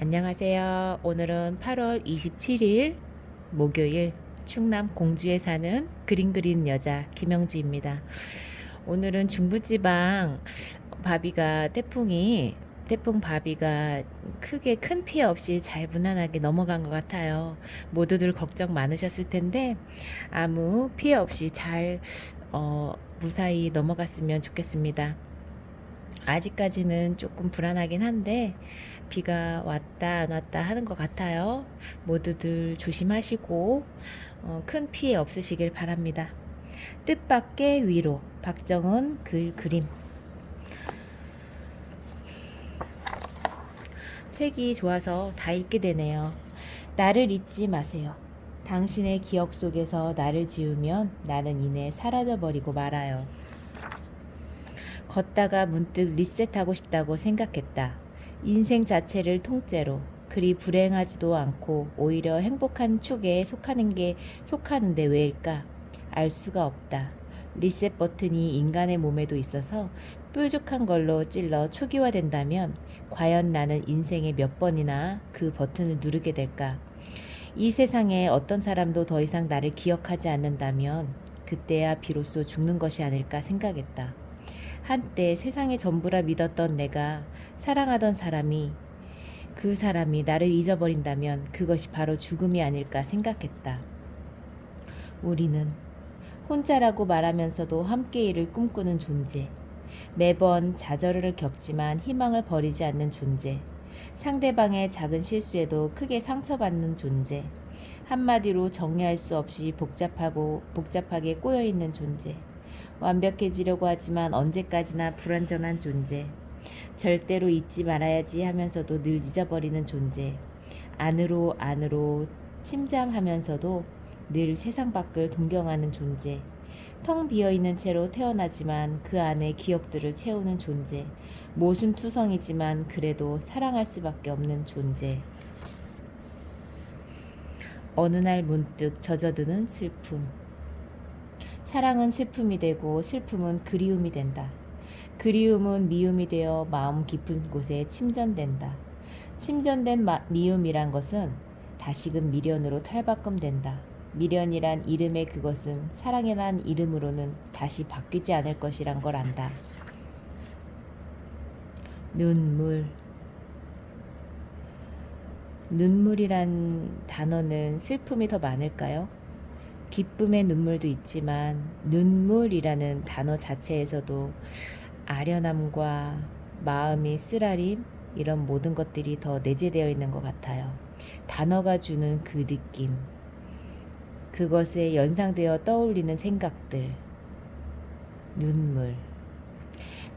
안녕하세요. 오늘은 8월 27일 목요일 충남 공주에 사는 그림 그리는 여자 김영주입니다. 오늘은 중부지방 태풍 바비가 크게 큰 피해 없이 잘 무난하게 넘어간 것 같아요. 모두들 걱정 많으셨을 텐데 아무 피해 없이 잘 무사히 넘어갔으면 좋겠습니다. 아직까지는 조금 불안하긴 한데 비가 왔다 안 왔다 하는 것 같아요. 모두들 조심하시고 큰 피해 없으시길 바랍니다. 뜻밖의 위로 박정은 그림. 책이 좋아서 다 읽게 되네요. 나를 잊지 마세요. 당신의 기억 속에서 나를 지우면 나는 이내 사라져버리고 말아요. 걷다가 문득 리셋하고 싶다고 생각했다. 인생 자체를 통째로. 그리 불행하지도 않고 오히려 행복한 축에 속하는데 왜일까? 알 수가 없다. 리셋 버튼이 인간의 몸에도 있어서 뾰족한 걸로 찔러 초기화된다면 과연 나는 인생에 몇 번이나 그 버튼을 누르게 될까? 이 세상에 어떤 사람도 더 이상 나를 기억하지 않는다면 그때야 비로소 죽는 것이 아닐까 생각했다. 한때 세상의 전부라 믿었던 내가 사랑하던 그 사람이 나를 잊어버린다면 그것이 바로 죽음이 아닐까 생각했다. 우리는 혼자라고 말하면서도 함께 일을 꿈꾸는 존재. 매번 좌절을 겪지만 희망을 버리지 않는 존재. 상대방의 작은 실수에도 크게 상처받는 존재. 한마디로 정리할 수 없이 복잡하게 꼬여있는 존재. 완벽해지려고 하지만 언제까지나 불완전한 존재. 절대로 잊지 말아야지 하면서도 늘 잊어버리는 존재. 안으로 침잠하면서도 늘 세상 밖을 동경하는 존재. 텅 비어있는 채로 태어나지만 그 안에 기억들을 채우는 존재. 모순투성이지만 그래도 사랑할 수밖에 없는 존재. 어느 날 문득 젖어드는 슬픔. 사랑은 슬픔이 되고 슬픔은 그리움이 된다. 그리움은 미움이 되어 마음 깊은 곳에 침전된다. 침전된 미움이란 것은 다시금 미련으로 탈바꿈된다. 미련이란 이름의 그것은 사랑이란 이름으로는 다시 바뀌지 않을 것이란 걸 안다. 눈물이란 단어는 슬픔이 더 많을까요? 기쁨의 눈물도 있지만 눈물이라는 단어 자체에서도 아련함과 마음이 쓰라림 이런 모든 것들이 더 내재되어 있는 것 같아요. 단어가 주는 그 느낌, 그것에 연상되어 떠올리는 생각들, 눈물.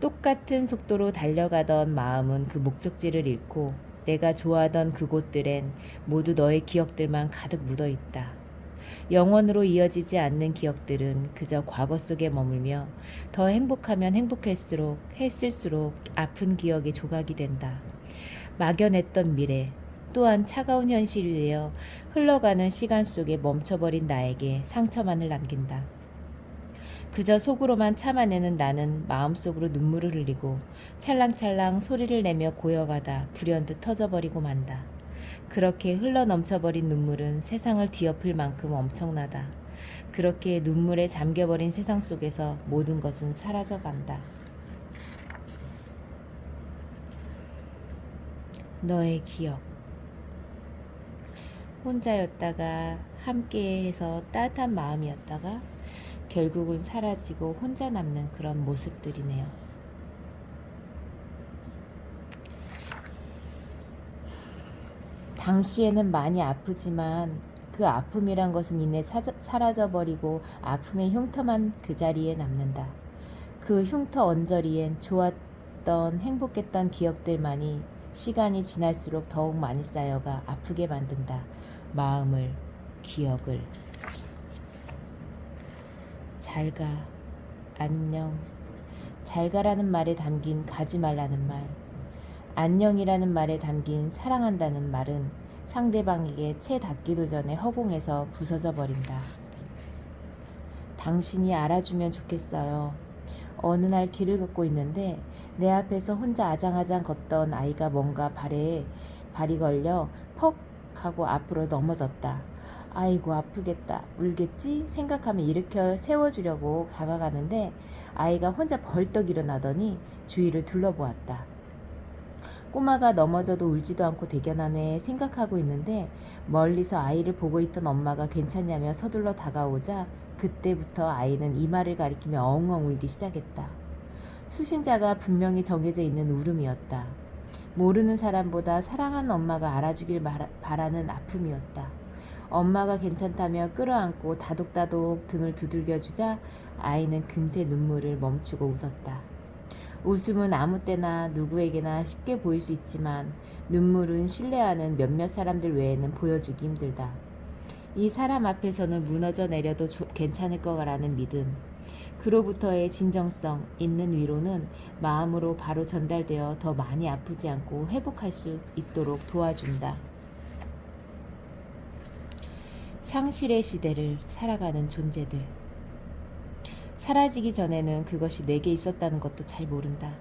똑같은 속도로 달려가던 마음은 그 목적지를 잃고 내가 좋아하던 그곳들엔 모두 너의 기억들만 가득 묻어 있다. 영원으로 이어지지 않는 기억들은 그저 과거 속에 머물며 더 행복하면 했을수록 아픈 기억의 조각이 된다. 막연했던 미래 또한 차가운 현실이 되어 흘러가는 시간 속에 멈춰버린 나에게 상처만을 남긴다. 그저 속으로만 참아내는 나는 마음속으로 눈물을 흘리고 찰랑찰랑 소리를 내며 고여가다 불현듯 터져버리고 만다. 그렇게 흘러넘쳐버린 눈물은 세상을 뒤엎을 만큼 엄청나다. 그렇게 눈물에 잠겨버린 세상 속에서 모든 것은 사라져간다. 너의 기억. 혼자였다가 함께해서 따뜻한 마음이었다가 결국은 사라지고 혼자 남는 그런 모습들이네요. 당시에는 많이 아프지만 그 아픔이란 것은 이내 사라져버리고 아픔의 흉터만 그 자리에 남는다. 그 흉터 언저리엔 좋았던 행복했던 기억들만이 시간이 지날수록 더욱 많이 쌓여가 아프게 만든다. 마음을, 기억을. 잘가, 안녕. 잘가라는 말에 담긴 가지 말라는 말. 안녕이라는 말에 담긴 사랑한다는 말은 상대방에게 채 닿기도 전에 허공에서 부서져 버린다. 당신이 알아주면 좋겠어요. 어느 날 길을 걷고 있는데 내 앞에서 혼자 아장아장 걷던 아이가 뭔가 발에 발이 걸려 퍽 하고 앞으로 넘어졌다. 아이고 아프겠다. 울겠지? 생각하며 일으켜 세워주려고 다가가는데 아이가 혼자 벌떡 일어나더니 주위를 둘러보았다. 꼬마가 넘어져도 울지도 않고 대견하네 생각하고 있는데 멀리서 아이를 보고 있던 엄마가 괜찮냐며 서둘러 다가오자 그때부터 아이는 이마를 가리키며 엉엉 울기 시작했다. 수신자가 분명히 정해져 있는 울음이었다. 모르는 사람보다 사랑하는 엄마가 알아주길 바라는 아픔이었다. 엄마가 괜찮다며 끌어안고 다독다독 등을 두들겨주자 아이는 금세 눈물을 멈추고 웃었다. 웃음은 아무 때나 누구에게나 쉽게 보일 수 있지만 눈물은 신뢰하는 몇몇 사람들 외에는 보여주기 힘들다. 이 사람 앞에서는 무너져 내려도 괜찮을 거라는 믿음. 그로부터의 진정성 있는 위로는 마음으로 바로 전달되어 더 많이 아프지 않고 회복할 수 있도록 도와준다. 상실의 시대를 살아가는 존재들. 사라지기 전에는 그것이 내게 있었다는 것도 잘 모른다.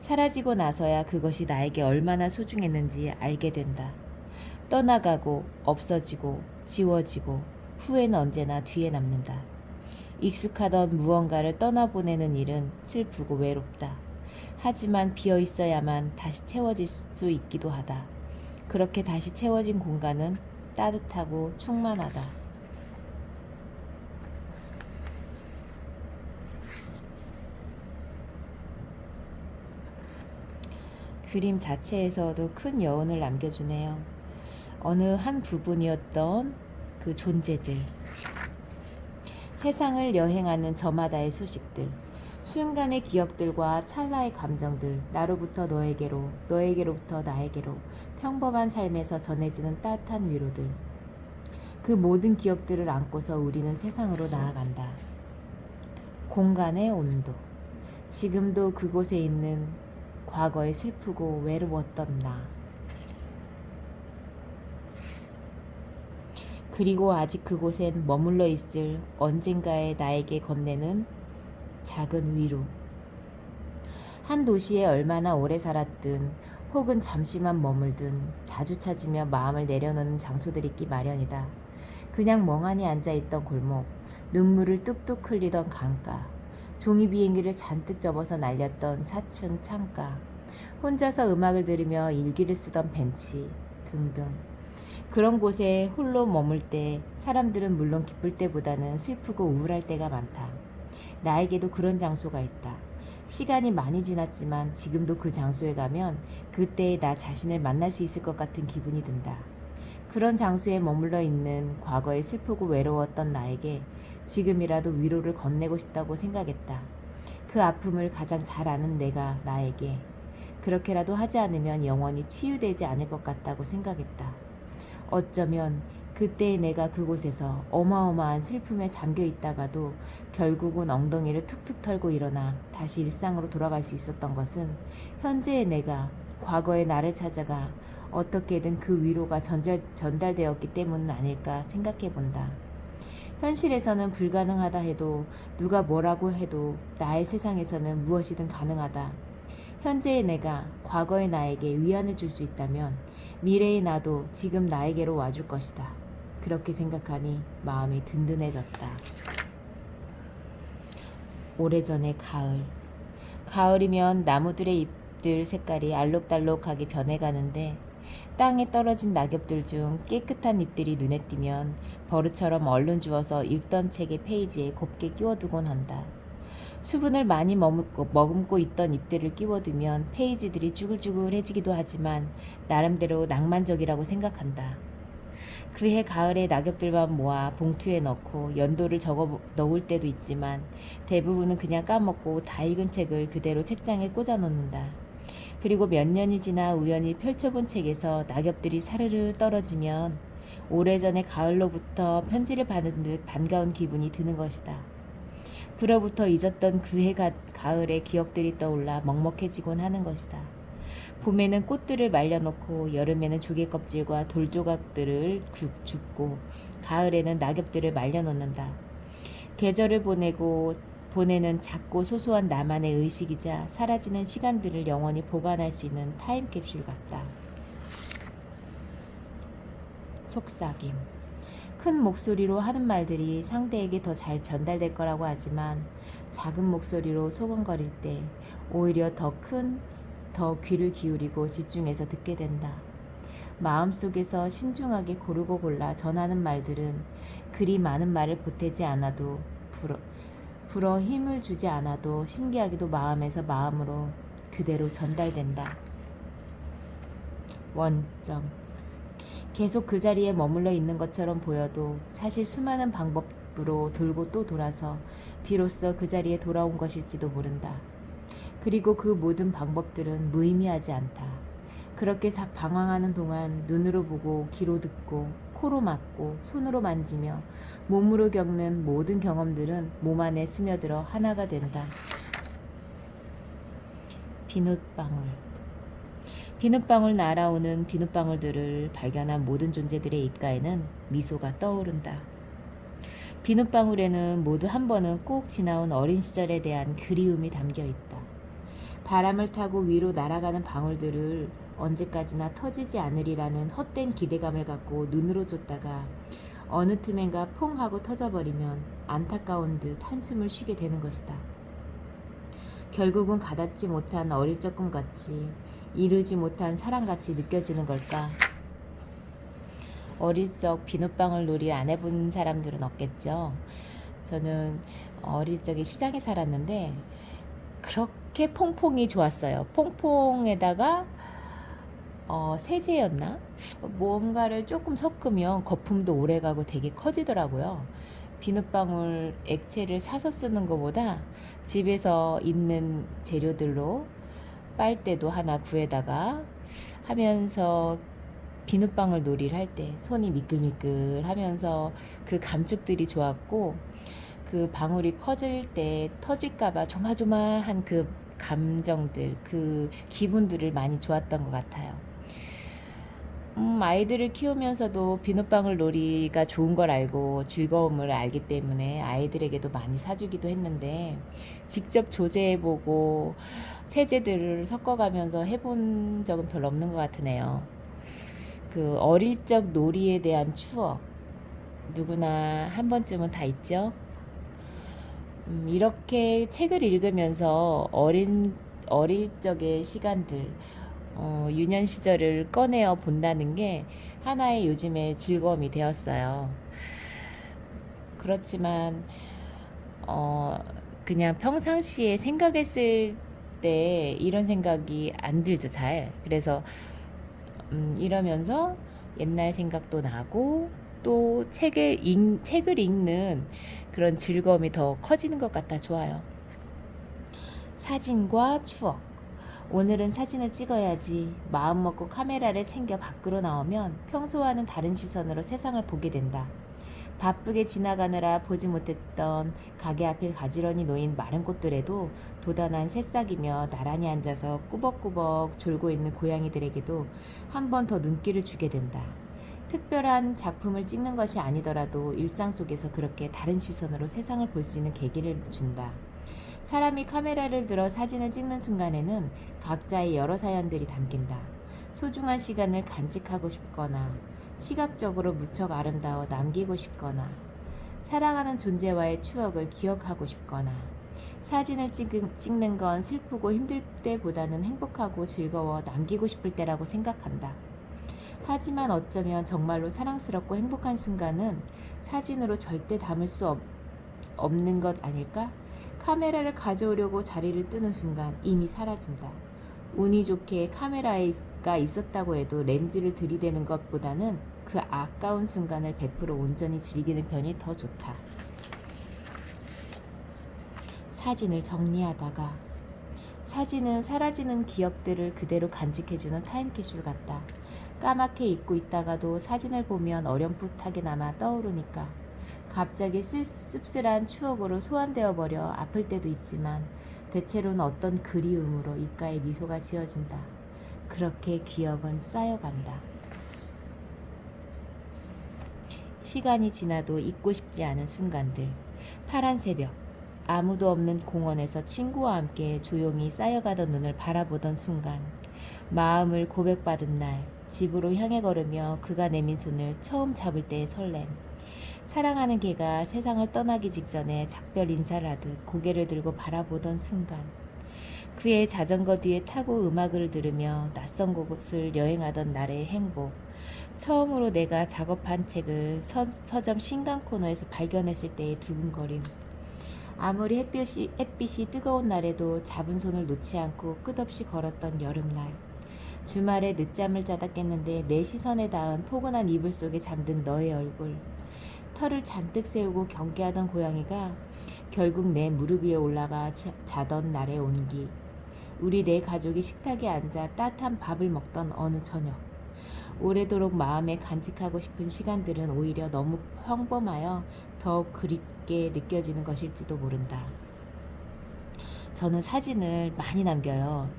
사라지고 나서야 그것이 나에게 얼마나 소중했는지 알게 된다. 떠나가고 없어지고 지워지고 후회는 언제나 뒤에 남는다. 익숙하던 무언가를 떠나보내는 일은 슬프고 외롭다. 하지만 비어 있어야만 다시 채워질 수 있기도 하다. 그렇게 다시 채워진 공간은 따뜻하고 충만하다. 그림 자체에서도 큰 여운을 남겨주네요. 어느 한 부분이었던 그 존재들. 세상을 여행하는 저마다의 소식들. 순간의 기억들과 찰나의 감정들. 나로부터 너에게로, 너에게로부터 나에게로. 평범한 삶에서 전해지는 따뜻한 위로들. 그 모든 기억들을 안고서 우리는 세상으로 나아간다. 공간의 온도. 지금도 그곳에 있는 과거에 슬프고 외로웠던 나. 그리고 아직 그곳엔 머물러 있을 언젠가의 나에게 건네는 작은 위로. 한 도시에 얼마나 오래 살았든 혹은 잠시만 머물든 자주 찾으며 마음을 내려놓는 장소들이 있기 마련이다. 그냥 멍하니 앉아있던 골목, 눈물을 뚝뚝 흘리던 강가, 종이 비행기를 잔뜩 접어서 날렸던 4층 창가, 혼자서 음악을 들으며 일기를 쓰던 벤치 등등. 그런 곳에 홀로 머물 때 사람들은 물론 기쁠 때보다는 슬프고 우울할 때가 많다. 나에게도 그런 장소가 있다. 시간이 많이 지났지만 지금도 그 장소에 가면 그때의 나 자신을 만날 수 있을 것 같은 기분이 든다. 그런 장소에 머물러 있는 과거에 슬프고 외로웠던 나에게 지금이라도 위로를 건네고 싶다고 생각했다. 그 아픔을 가장 잘 아는 내가 나에게 그렇게라도 하지 않으면 영원히 치유되지 않을 것 같다고 생각했다. 어쩌면 그때의 내가 그곳에서 어마어마한 슬픔에 잠겨 있다가도 결국은 엉덩이를 툭툭 털고 일어나 다시 일상으로 돌아갈 수 있었던 것은 현재의 내가 과거의 나를 찾아가 어떻게든 그 위로가 전달되었기 때문은 아닐까 생각해 본다. 현실에서는 불가능하다 해도 누가 뭐라고 해도 나의 세상에서는 무엇이든 가능하다. 현재의 내가 과거의 나에게 위안을 줄 수 있다면 미래의 나도 지금 나에게로 와줄 것이다. 그렇게 생각하니 마음이 든든해졌다. 오래전의 가을. 가을이면 나무들의 잎들 색깔이 알록달록하게 변해가는데 땅에 떨어진 낙엽들 중 깨끗한 잎들이 눈에 띄면 버릇처럼 얼른 주워서 읽던 책의 페이지에 곱게 끼워두곤 한다. 수분을 많이 머금고 있던 잎들을 끼워두면 페이지들이 쭈글쭈글해지기도 하지만 나름대로 낭만적이라고 생각한다. 그해 가을에 낙엽들만 모아 봉투에 넣고 연도를 적어 넣을 때도 있지만 대부분은 그냥 까먹고 다 읽은 책을 그대로 책장에 꽂아 놓는다. 그리고 몇 년이 지나 우연히 펼쳐본 책에서 낙엽들이 사르르 떨어지면 오래전의 가을로부터 편지를 받은 듯 반가운 기분이 드는 것이다. 그로부터 잊었던 그해 가을의 기억들이 떠올라 먹먹해지곤 하는 것이다. 봄에는 꽃들을 말려놓고 여름에는 조개 껍질과 돌 조각들을 줍고 가을에는 낙엽들을 말려놓는다. 계절을 보내는 작고 소소한 나만의 의식이자 사라지는 시간들을 영원히 보관할 수 있는 타임캡슐 같다. 속삭임. 큰 목소리로 하는 말들이 상대에게 더 잘 전달될 거라고 하지만 작은 목소리로 소곤거릴 때 오히려 더 귀를 기울이고 집중해서 듣게 된다. 마음속에서 신중하게 고르고 골라 전하는 말들은 그리 많은 말을 보태지 않아도 불어 힘을 주지 않아도 신기하게도 마음에서 마음으로 그대로 전달된다. 원점. 계속 그 자리에 머물러 있는 것처럼 보여도 사실 수많은 방법으로 돌고 또 돌아서 비로소 그 자리에 돌아온 것일지도 모른다. 그리고 그 모든 방법들은 무의미하지 않다. 그렇게 방황하는 동안 눈으로 보고 귀로 듣고 코로 맡고 손으로 만지며 몸으로 겪는 모든 경험들은 몸 안에 스며들어 하나가 된다. 비눗방울. 비눗방울 날아오는 비눗방울들을 발견한 모든 존재들의 입가에는 미소가 떠오른다. 비눗방울에는 모두 한 번은 꼭 지나온 어린 시절에 대한 그리움이 담겨 있다. 바람을 타고 위로 날아가는 방울들을 언제까지나 터지지 않으리라는 헛된 기대감을 갖고 눈으로 쫓다가 어느 틈엔가 퐁 하고 터져버리면 안타까운 듯 한숨을 쉬게 되는 것이다. 결국은 가닿지 못한 어릴 적 꿈같이 이루지 못한 사랑같이 느껴지는 걸까? 어릴 적 비눗방울 놀이 안 해본 사람들은 없겠죠. 저는 어릴 적에 시장에 살았는데 그렇게 퐁퐁이 좋았어요. 퐁퐁에다가 세제였나? 뭔가를 조금 섞으면 거품도 오래가고 되게 커지더라고요. 비눗방울 액체를 사서 쓰는 것보다 집에서 있는 재료들로 빨대도 하나 구해다가 하면서 비눗방울 놀이를 할 때 손이 미끌미끌 하면서 그 감촉들이 좋았고, 그 방울이 커질 때 터질까봐 조마조마한 그 감정들, 그 기분들을 많이 좋았던 것 같아요. 아이들을 키우면서도 비눗방울 놀이가 좋은 걸 알고 즐거움을 알기 때문에 아이들에게도 많이 사주기도 했는데, 직접 조제해보고 세제들을 섞어가면서 해본 적은 별로 없는 것 같으네요. 그 어릴 적 놀이에 대한 추억, 누구나 한 번쯤은 다 있죠. 이렇게 책을 읽으면서 어릴 적의 시간들, 유년 시절을 꺼내어 본다는 게 하나의 요즘의 즐거움이 되었어요. 그렇지만 그냥 평상시에 생각했을 때 이런 생각이 안 들죠, 잘. 그래서 이러면서 옛날 생각도 나고 또 책을 읽는 그런 즐거움이 더 커지는 것 같아 좋아요. 사진과 추억. 오늘은 사진을 찍어야지 마음 먹고 카메라를 챙겨 밖으로 나오면 평소와는 다른 시선으로 세상을 보게 된다. 바쁘게 지나가느라 보지 못했던 가게 앞에 가지런히 놓인 마른 꽃들에도 도단한 새싹이며 나란히 앉아서 꾸벅꾸벅 졸고 있는 고양이들에게도 한 번 더 눈길을 주게 된다. 특별한 작품을 찍는 것이 아니더라도 일상 속에서 그렇게 다른 시선으로 세상을 볼 수 있는 계기를 준다. 사람이 카메라를 들어 사진을 찍는 순간에는 각자의 여러 사연들이 담긴다. 소중한 시간을 간직하고 싶거나 시각적으로 무척 아름다워 남기고 싶거나 사랑하는 존재와의 추억을 기억하고 싶거나 사진을 찍는 건 슬프고 힘들 때보다는 행복하고 즐거워 남기고 싶을 때라고 생각한다. 하지만 어쩌면 정말로 사랑스럽고 행복한 순간은 사진으로 절대 담을 수 없는 것 아닐까? 카메라를 가져오려고 자리를 뜨는 순간 이미 사라진다. 운이 좋게 카메라가 있었다고 해도 렌즈를 들이대는 것보다는 그 아까운 순간을 100% 온전히 즐기는 편이 더 좋다. 사진을 정리하다가 사진은 사라지는 기억들을 그대로 간직해주는 타임캡슐 같다. 까맣게 잊고 있다가도 사진을 보면 어렴풋하게나마 떠오르니까 갑자기 씁쓸한 추억으로 소환되어 버려 아플 때도 있지만 대체로는 어떤 그리움으로 입가에 미소가 지어진다. 그렇게 기억은 쌓여간다. 시간이 지나도 잊고 싶지 않은 순간들. 파란 새벽, 아무도 없는 공원에서 친구와 함께 조용히 쌓여가던 눈을 바라보던 순간, 마음을 고백받은 날, 집으로 향해 걸으며 그가 내민 손을 처음 잡을 때의 설렘. 사랑하는 걔가 세상을 떠나기 직전에 작별 인사를 하듯 고개를 들고 바라보던 순간. 그의 자전거 뒤에 타고 음악을 들으며 낯선 곳을 여행하던 날의 행복. 처음으로 내가 작업한 책을 서점 신간 코너에서 발견했을 때의 두근거림. 아무리 햇빛이 뜨거운 날에도 잡은 손을 놓지 않고 끝없이 걸었던 여름날. 주말에 늦잠을 자다 깼는데 내 시선에 닿은 포근한 이불 속에 잠든 너의 얼굴. 털을 잔뜩 세우고 경계하던 고양이가 결국 내 무릎 위에 올라가 자던 날의 온기. 우리 네 가족이 식탁에 앉아 따뜻한 밥을 먹던 어느 저녁. 오래도록 마음에 간직하고 싶은 시간들은 오히려 너무 평범하여 더욱 그립게 느껴지는 것일지도 모른다. 저는 사진을 많이 남겨요.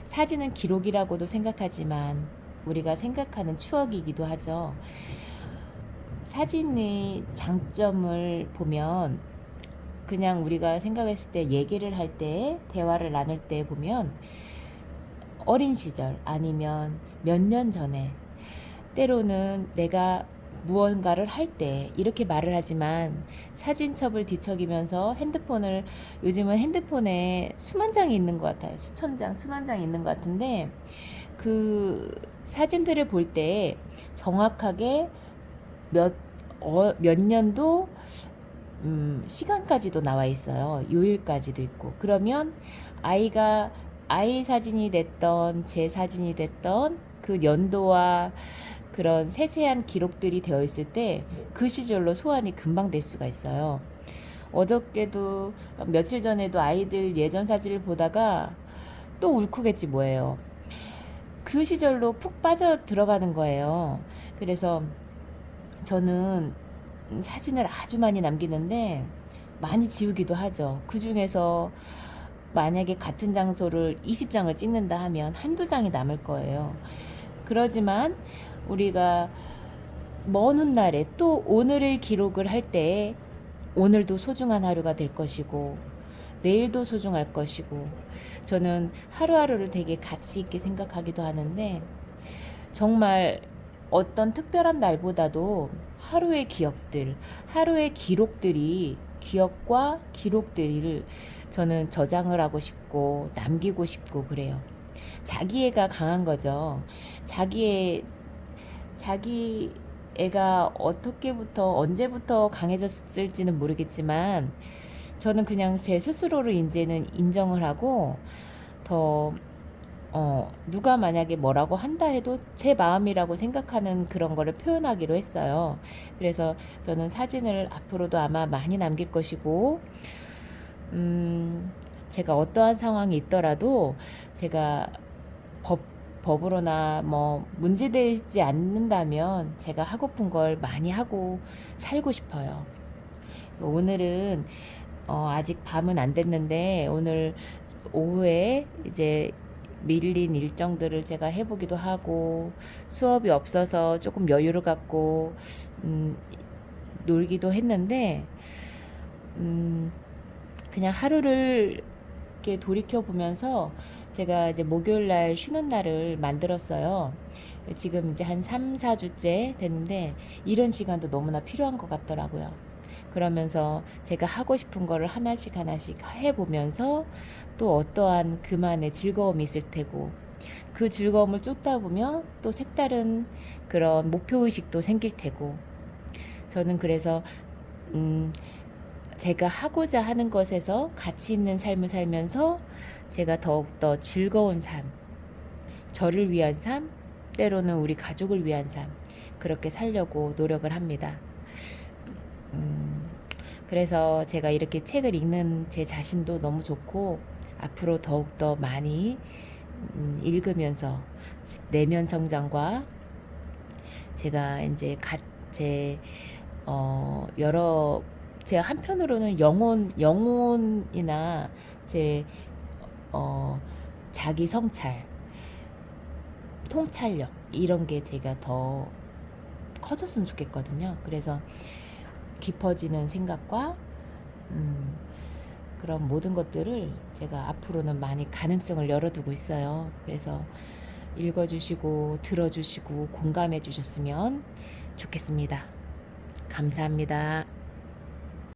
사진은 기록이라고도 생각하지만 우리가 생각하는 추억이기도 하죠. 사진의 장점을 보면 그냥 우리가 생각했을 때 얘기를 할 때, 대화를 나눌 때 보면 어린 시절 아니면 몇 년 전에, 때로는 내가 무언가를 할 때 이렇게 말을 하지만 사진첩을 뒤척이면서 요즘은 핸드폰에 수만 장이 있는 것 같아요. 수천 장, 수만 장이 있는 것 같은데 그 사진들을 볼 때 정확하게 몇 년도 시간까지도 나와 있어요. 요일까지도 있고. 그러면 아이 사진이 됐던 제 사진이 됐던 그 연도와 그런 세세한 기록들이 되어 있을 때 그 시절로 소환이 금방 될 수가 있어요. 어저께도 며칠 전에도 아이들 예전 사진을 보다가 또 울컥했지 뭐예요. 그 시절로 푹 빠져 들어가는 거예요. 그래서 저는 사진을 아주 많이 남기는데 많이 지우기도 하죠. 그 중에서 만약에 같은 장소를 20장을 찍는다 하면 한두 장이 남을 거예요. 그러지만 우리가 먼 훗날에 또 오늘을 기록을 할 때 오늘도 소중한 하루가 될 것이고 내일도 소중할 것이고 저는 하루하루를 되게 가치 있게 생각하기도 하는데 정말 어떤 특별한 날보다도 하루의 기억들, 하루의 기억과 기록들을 저는 저장을 하고 싶고 남기고 싶고 그래요. 자기애가 강한 거죠. 자기애가 언제부터 강해졌을지는 모르겠지만 저는 그냥 제 스스로를 이제는 인정을 하고 더 누가 만약에 뭐라고 한다 해도 제 마음이라고 생각하는 그런 거를 표현하기로 했어요. 그래서 저는 사진을 앞으로도 아마 많이 남길 것이고, 제가 어떠한 상황이 있더라도 제가 법으로나 뭐 문제되지 않는다면 제가 하고픈 걸 많이 하고 살고 싶어요. 오늘은 아직 밤은 안 됐는데 오늘 오후에 이제 밀린 일정들을 제가 해보기도 하고 수업이 없어서 조금 여유를 갖고 놀기도 했는데 그냥 하루를 이렇게 돌이켜 보면서 제가 이제 목요일 날 쉬는 날을 만들었어요. 지금 이제 한 3, 4주째 됐는데 이런 시간도 너무나 필요한 것 같더라고요. 그러면서 제가 하고 싶은 거를 하나씩 해보면서 또 어떠한 그만의 즐거움이 있을 테고 그 즐거움을 쫓다 보면 또 색다른 그런 목표의식도 생길 테고 저는 그래서 제가 하고자 하는 것에서 가치 있는 삶을 살면서 제가 더욱더 즐거운 삶, 저를 위한 삶, 때로는 우리 가족을 위한 삶 그렇게 살려고 노력을 합니다. 그래서 제가 이렇게 책을 읽는 제 자신도 너무 좋고 앞으로 더욱더 많이 읽으면서 내면 성장과 제가 이제 제 한편으로는 영혼이나 제 자기 성찰, 통찰력 이런 게 제가 더 커졌으면 좋겠거든요. 그래서 깊어지는 생각과 그런 모든 것들을 제가 앞으로는 많이 가능성을 열어두고 있어요. 그래서 읽어주시고 들어주시고 공감해 주셨으면 좋겠습니다. 감사합니다.